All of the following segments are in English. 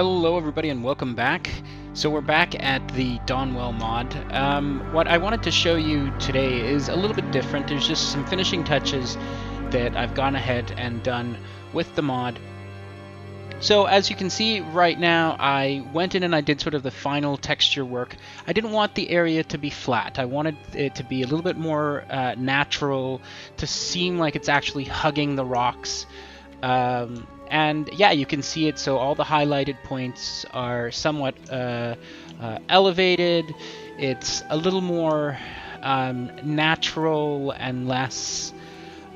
Hello everybody and welcome back. So we're back at the Dawnwell mod. What I wanted to show you today is a little bit different. There's just some finishing touches that I've gone ahead and done with the mod. So as you can see right now, I went in and I did sort of the final texture work. I didn't want the area to be flat. I wanted it to be a little bit more natural, to seem like it's actually hugging the rocks. And yeah, you can see it, so all the highlighted points are somewhat elevated. It's a little more natural and less,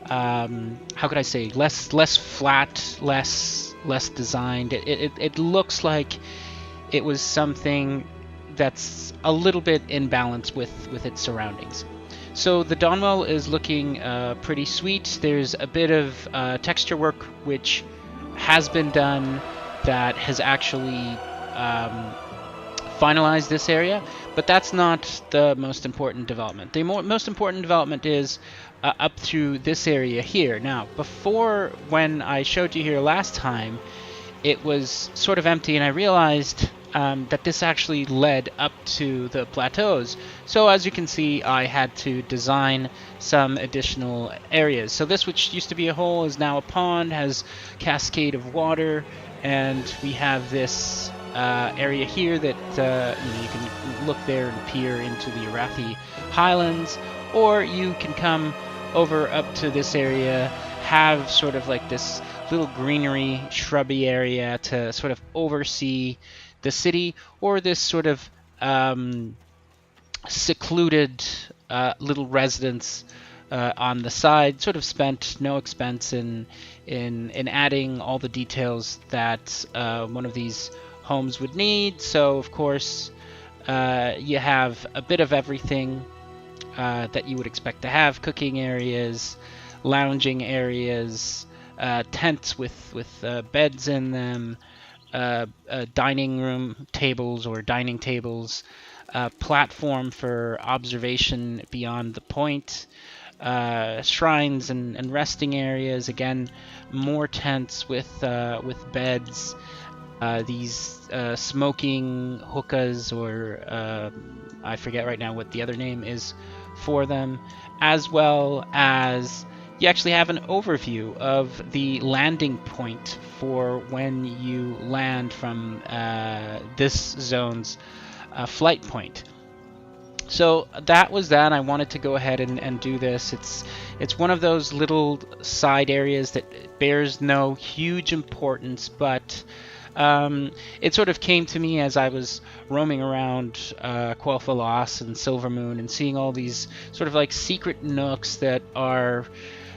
how could I say, less flat, less designed. It looks like it was something that's a little bit in balance with its surroundings. So the Dawnwell is looking pretty sweet. There's a bit of texture work which has been done that has actually finalized this area, but that's not the most important development. The most important development is up through this area here. Now, before, when I showed you here last time, it was sort of empty, and I realized that this actually led up to the plateaus. So as you can see, I had to design some additional areas. So this, which used to be a hole, is now a pond, has cascade of water, and we have this area here that you can look there and peer into the Arathi Highlands, or you can come over up to this area, have sort of like this little greenery, shrubby area to sort of oversee the city, or this sort of secluded little residence on the side, sort of spent no expense in adding all the details that one of these homes would need. So of course you have a bit of everything that you would expect to have: cooking areas, lounging areas, tents with beds in them, dining room tables or dining tables, platform for observation beyond the point, shrines and resting areas. Again, more tents with beds, these smoking hookahs, or I forget right now what the other name is for them, as well as you actually have an overview of the landing point for when you land from this zone's flight point. So that was that. I wanted to go ahead and do this. It's one of those little side areas that bears no huge importance, but it sort of came to me as I was roaming around Quel'Thalas and Silvermoon and seeing all these sort of like secret nooks that are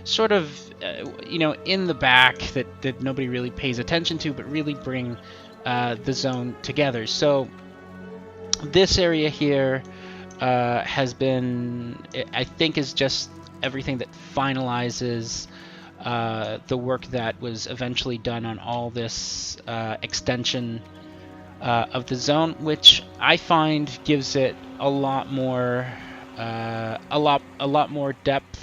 sort of in the back that nobody really pays attention to, but really bring the zone together. So this area here has been, I think, is just everything that finalizes the work that was eventually done on all this extension of the zone, which I find gives it a lot more depth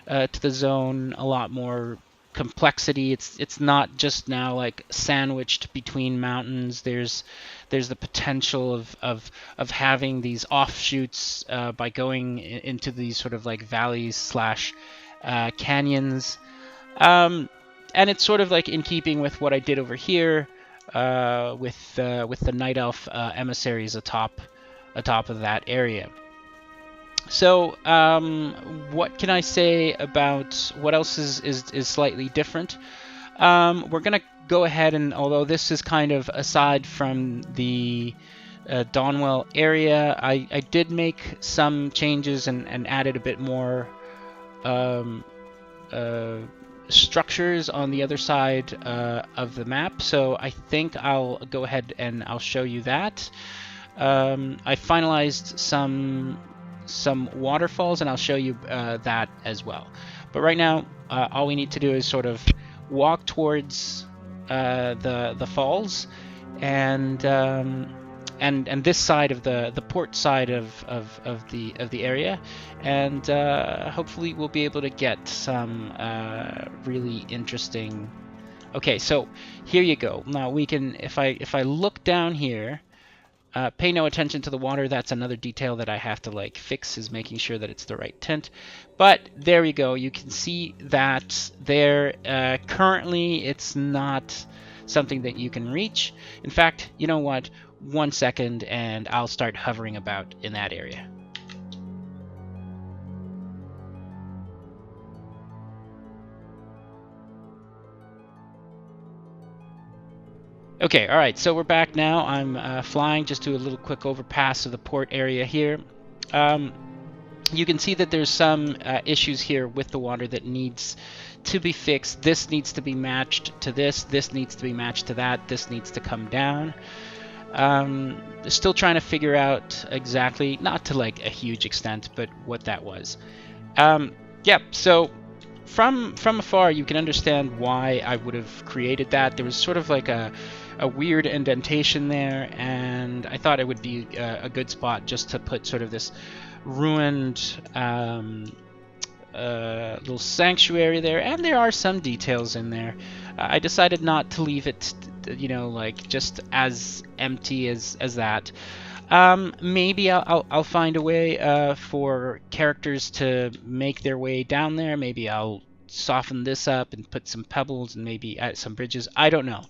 to the zone, a lot more complexity. It's not just now like sandwiched between mountains. There's the potential of having these offshoots by going into these sort of like valleys slash canyons. And it's sort of like in keeping with what I did over here with the Night Elf emissaries atop of that area. So what can I say about what else is slightly different? We're gonna go ahead, and although this is kind of aside from the Dawnwell area, I did make some changes and added a bit more structures on the other side of the map. So I think I'll go ahead and I'll show you that. I finalized some waterfalls, and I'll show you that as well. But right now, all we need to do is sort of walk towards the falls, and this side of the port side of the area, and hopefully we'll be able to get some really interesting Okay, so here you go. Now we can, if I look down here, pay no attention to the water. That's another detail that I have to like fix, is making sure that it's the right tint. But there we go. You can see that there. Currently, it's not something that you can reach. In fact, you know what? 1 second, and I'll start hovering about in that area. Okay, all right, so we're back now. I'm flying, just do a little quick overpass of the port area here. You can see that there's some issues here with the water that needs to be fixed. This needs to be matched to this needs to be matched to that, this needs to come down. Still trying to figure out exactly, not to like a huge extent, but what that was. Yeah, so from afar you can understand why I would have created that. There was sort of like a weird indentation there, and I thought it would be a good spot just to put sort of this ruined little sanctuary there, and there are some details in there. I decided not to leave it, you know, like just as empty as that. Maybe I'll find a way for characters to make their way down there. Maybe I'll soften this up and put some pebbles and maybe add some bridges. I don't know.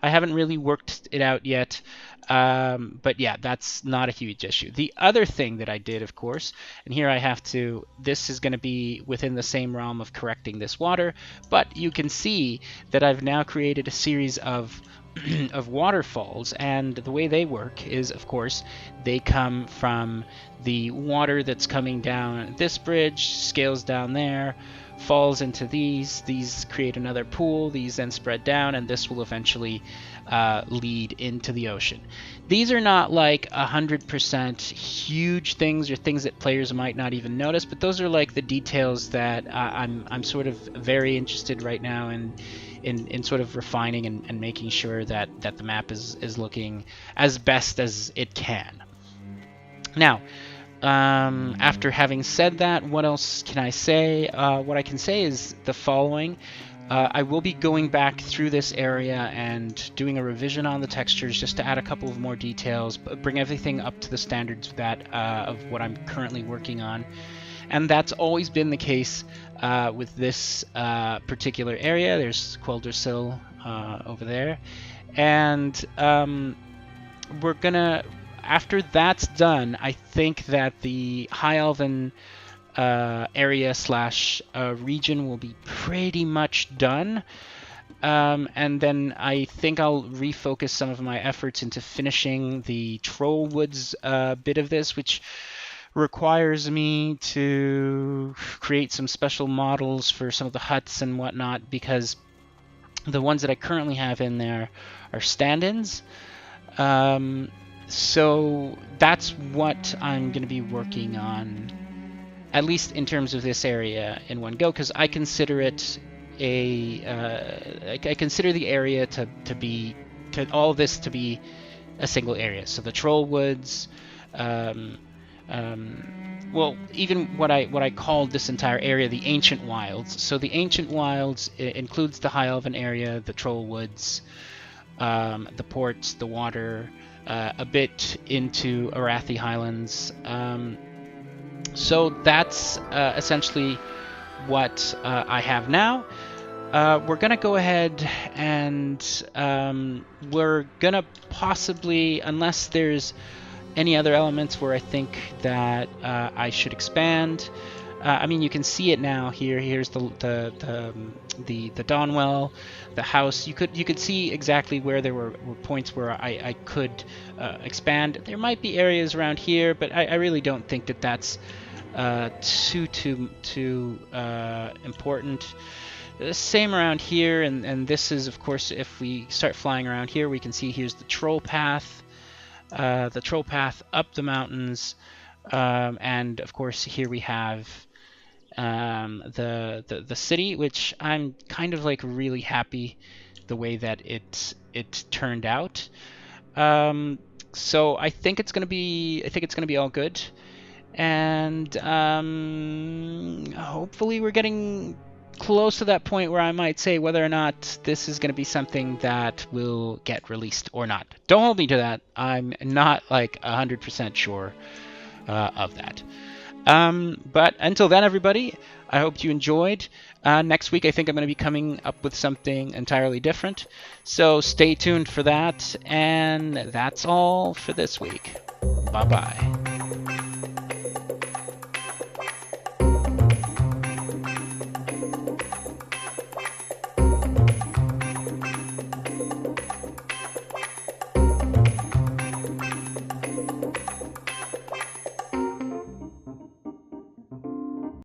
I haven't really worked it out yet. But yeah, that's not a huge issue. The other thing that I did, of course, and here I have to, this is going to be within the same realm of correcting this water, but you can see that I've now created a series of of waterfalls, and the way they work is, of course, they come from the water that's coming down this bridge, scales down there, falls into these create another pool, these then spread down, and this will eventually lead into the ocean. These are not like 100% huge things or things that players might not even notice, but those are like the details that I'm sort of very interested right now in sort of refining and making sure that the map is looking as best as it can. Now, after having said that, what else can I say? What I can say is the following. I will be going back through this area and doing a revision on the textures just to add a couple of more details, but bring everything up to the standards that of what I'm currently working on. And that's always been the case with this particular area. There's Queldersil over there. And we're gonna, after that's done, I think that the High Elven area slash region will be pretty much done. And then I think I'll refocus some of my efforts into finishing the Troll Woods bit of this, which requires me to create some special models for some of the huts and whatnot, because the ones that I currently have in there are stand-ins. So that's what I'm going to be working on, at least in terms of this area in one go, because I consider it I consider the area to all of this to be a single area. So the Troll Woods, well, even what I called this entire area the Ancient Wilds. So the Ancient Wilds includes the High Elven area, the Troll Woods, the ports, the water, a bit into Arathi Highlands. So that's essentially what I have now. We're going to go ahead and we're going to possibly, unless there's any other elements where I think that I should expand. I mean, you can see it now here. Here's the Dawnwell, the house. You could see exactly where there were points where I could expand. There might be areas around here, but I really don't think that that's too important. Same around here, and this is, of course, if we start flying around here, we can see here's the troll path. The troll path up the mountains, and of course here we have the city, which I'm kind of like really happy the way that it turned out. So I think it's gonna be all good, and hopefully we're getting close to that point where I might say whether or not this is going to be something that will get released or not. Don't hold me to that. I'm not like 100% sure of that. But until then, everybody, I hope you enjoyed. Next week, I think I'm going to be coming up with something entirely different. So stay tuned for that. And that's all for this week. Bye-bye.